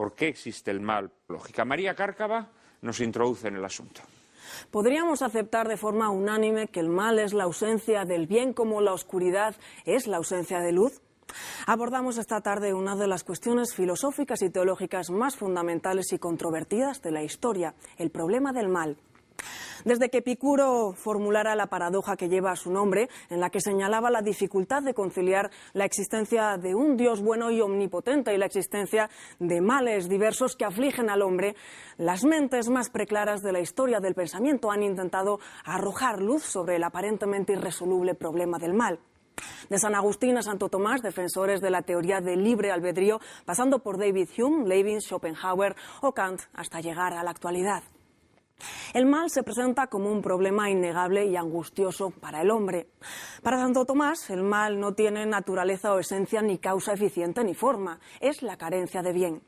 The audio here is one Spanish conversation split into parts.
por qué existe el mal lógica. María Cárcava nos introduce en el asunto. ¿Podríamos aceptar de forma unánime que el mal es la ausencia del bien como la oscuridad es la ausencia de luz? Abordamos esta tarde una de las cuestiones filosóficas y teológicas más fundamentales y controvertidas de la historia, el problema del mal. Desde que Epicuro formulara la paradoja que lleva su nombre, en la que señalaba la dificultad de conciliar la existencia de un Dios bueno y omnipotente y la existencia de males diversos que afligen al hombre, las mentes más preclaras de la historia del pensamiento han intentado arrojar luz sobre el aparentemente irresoluble problema del mal. De San Agustín a Santo Tomás, defensores de la teoría del libre albedrío, pasando por David Hume, Leibniz, Schopenhauer o Kant, hasta llegar a la actualidad. El mal se presenta como un problema innegable y angustioso para el hombre. Para Santo Tomás, el mal no tiene naturaleza o esencia ni causa eficiente ni forma, es la carencia de bien.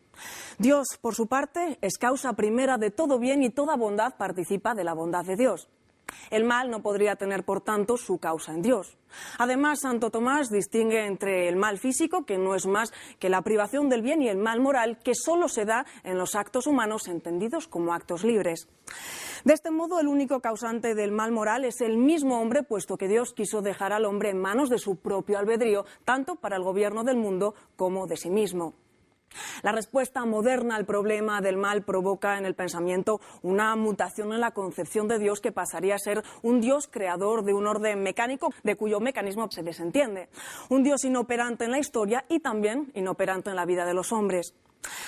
Dios, por su parte, es causa primera de todo bien y toda bondad participa de la bondad de Dios. El mal no podría tener, por tanto, su causa en Dios. Además, Santo Tomás distingue entre el mal físico, que no es más que la privación del bien, y el mal moral, que solo se da en los actos humanos entendidos como actos libres. De este modo, el único causante del mal moral es el mismo hombre, puesto que Dios quiso dejar al hombre en manos de su propio albedrío, tanto para el gobierno del mundo como de sí mismo. La respuesta moderna al problema del mal provoca en el pensamiento una mutación en la concepción de Dios que pasaría a ser un Dios creador de un orden mecánico de cuyo mecanismo se desentiende. Un Dios inoperante en la historia y también inoperante en la vida de los hombres.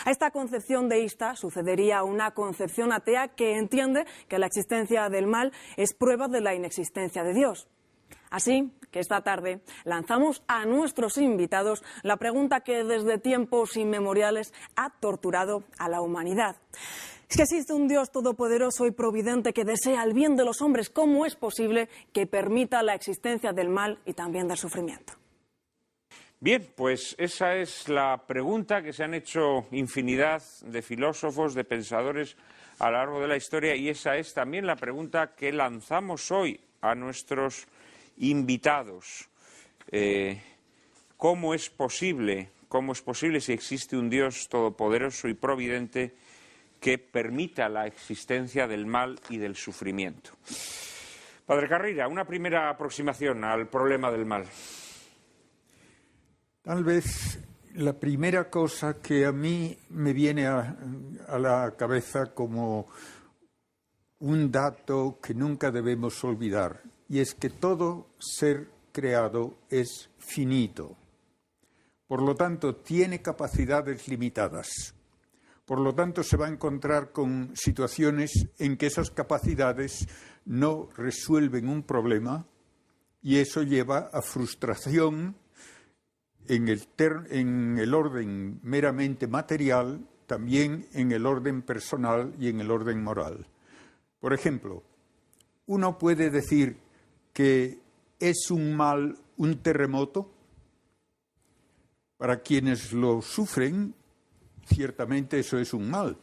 A esta concepción deísta sucedería una concepción atea que entiende que la existencia del mal es prueba de la inexistencia de Dios. Así que esta tarde lanzamos a nuestros invitados la pregunta que desde tiempos inmemoriales ha torturado a la humanidad. Si existe un Dios todopoderoso y providente que desea el bien de los hombres, ¿cómo es posible que permita la existencia del mal y también del sufrimiento? Bien, pues esa es la pregunta que se han hecho infinidad de filósofos, de pensadores a lo largo de la historia, y esa es también la pregunta que lanzamos hoy a nuestros invitados. ¿Cómo es posible si existe un Dios todopoderoso y providente que permita la existencia del mal y del sufrimiento? Padre Carrira, una primera aproximación al problema del mal. Tal vez la primera cosa que a mí me viene a la cabeza como un dato que nunca debemos olvidar, y es que todo ser creado es finito. Por lo tanto, tiene capacidades limitadas. Por lo tanto, se va a encontrar con situaciones en que esas capacidades no resuelven un problema, y eso lleva a frustración en el orden meramente material, también en el orden personal y en el orden moral. Por ejemplo, uno puede decir que es un mal un terremoto. Para quienes lo sufren, ciertamente eso es un mal,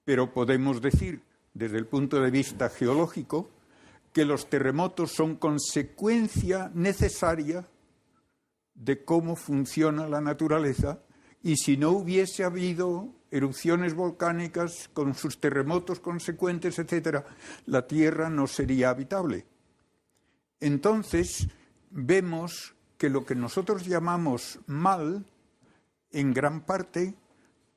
pero podemos decir, desde el punto de vista geológico, que los terremotos son consecuencia necesaria de cómo funciona la naturaleza, y si no hubiese habido erupciones volcánicas con sus terremotos consecuentes, etcétera, la Tierra no sería habitable. Entonces, vemos que lo que nosotros llamamos mal, en gran parte,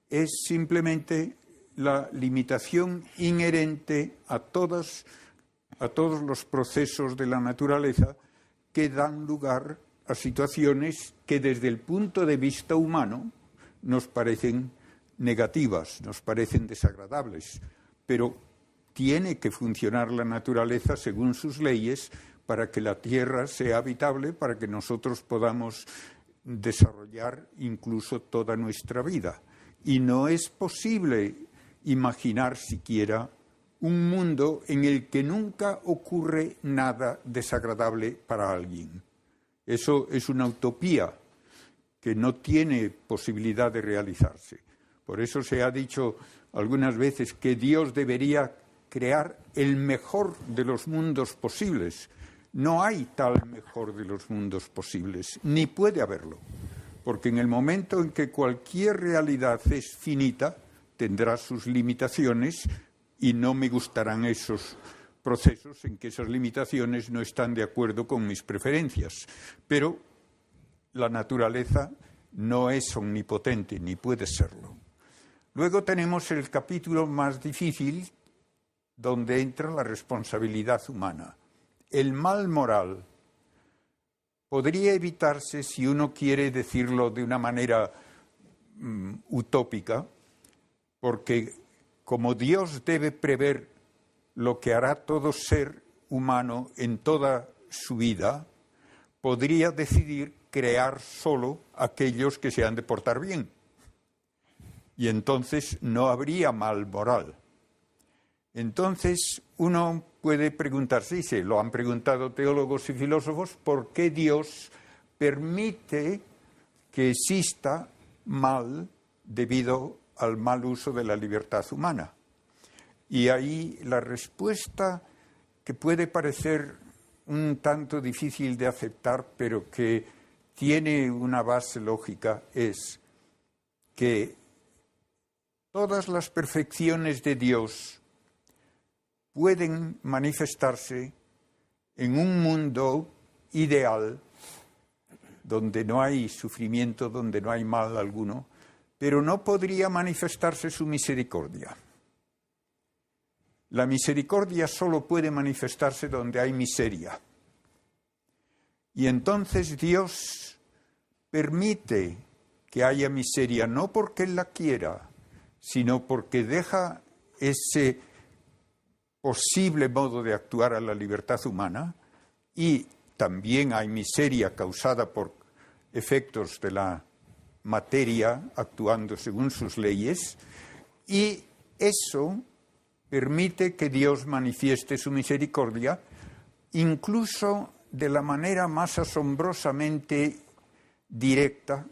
es simplemente la limitación inherente a todos los procesos de la naturaleza que dan lugar a situaciones que desde el punto de vista humano nos parecen negativas, nos parecen desagradables, pero tiene que funcionar la naturaleza según sus leyes para que la Tierra sea habitable, para que nosotros podamos desarrollar incluso toda nuestra vida. Y no es posible imaginar siquiera un mundo en el que nunca ocurre nada desagradable para alguien. Eso es una utopía que no tiene posibilidad de realizarse. Por eso se ha dicho algunas veces que Dios debería crear el mejor de los mundos posibles. No hay tal mejor de los mundos posibles, ni puede haberlo, porque en el momento en que cualquier realidad es finita, tendrá sus limitaciones y no me gustarán esos procesos en que esas limitaciones no están de acuerdo con mis preferencias. Pero la naturaleza no es omnipotente, ni puede serlo. Luego tenemos el capítulo más difícil, donde entra la responsabilidad humana. El mal moral podría evitarse, si uno quiere decirlo de una manera utópica, porque como Dios debe prever lo que hará todo ser humano en toda su vida, podría decidir crear solo aquellos que se han de portar bien. Y entonces no habría mal moral. Entonces uno puede preguntarse, y se lo han preguntado teólogos y filósofos, ¿por qué Dios permite que exista mal debido al mal uso de la libertad humana? Y ahí la respuesta, que puede parecer un tanto difícil de aceptar, pero que tiene una base lógica, es que todas las perfecciones de Dios pueden manifestarse en un mundo ideal, donde no hay sufrimiento, donde no hay mal alguno, pero no podría manifestarse su misericordia. La misericordia solo puede manifestarse donde hay miseria. Y entonces Dios permite que haya miseria, no porque Él la quiera, sino porque deja ese posible modo de actuar a la libertad humana, y también hay miseria causada por efectos de la materia actuando según sus leyes, y eso permite que Dios manifieste su misericordia, incluso de la manera más asombrosamente directa,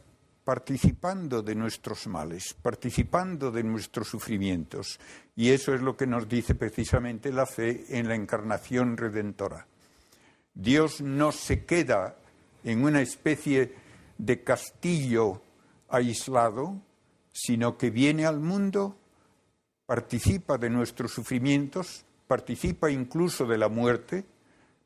participando de nuestros males, participando de nuestros sufrimientos. Y eso es lo que nos dice precisamente la fe en la encarnación redentora. Dios no se queda en una especie de castillo aislado, sino que viene al mundo, participa de nuestros sufrimientos, participa incluso de la muerte,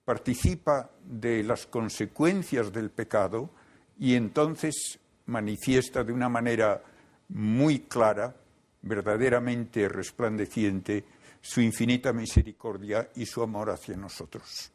participa de las consecuencias del pecado, y entonces manifiesta de una manera muy clara, verdaderamente resplandeciente, su infinita misericordia y su amor hacia nosotros.